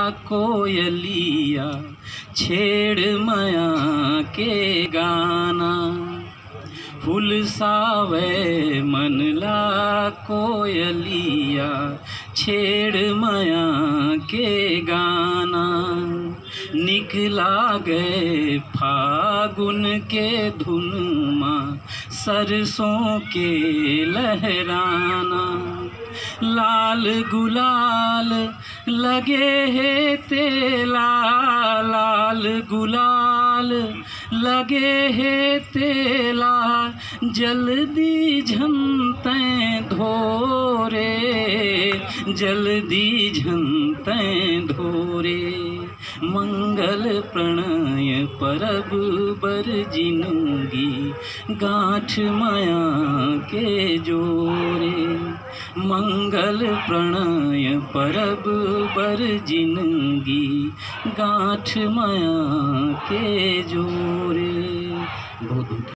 कोयलिया छेड़ माया के गाना। फूल सावे मन ला कोयलिया छेड़ माया के गाना। निकला गए फागुन के धुन माँ सरसों के लहराना। लाल गुलाल लगे है तेला, लाल गुलाल लगे है तेला। जल्दी झंतें धोरे, जल्दी झंतें धोरे। मंगल प्रणय परब बर जिनगी गांठ माया के जोरे। मंगल प्रणय परब बर जिनगी गांठ माया के जोरे। बहुत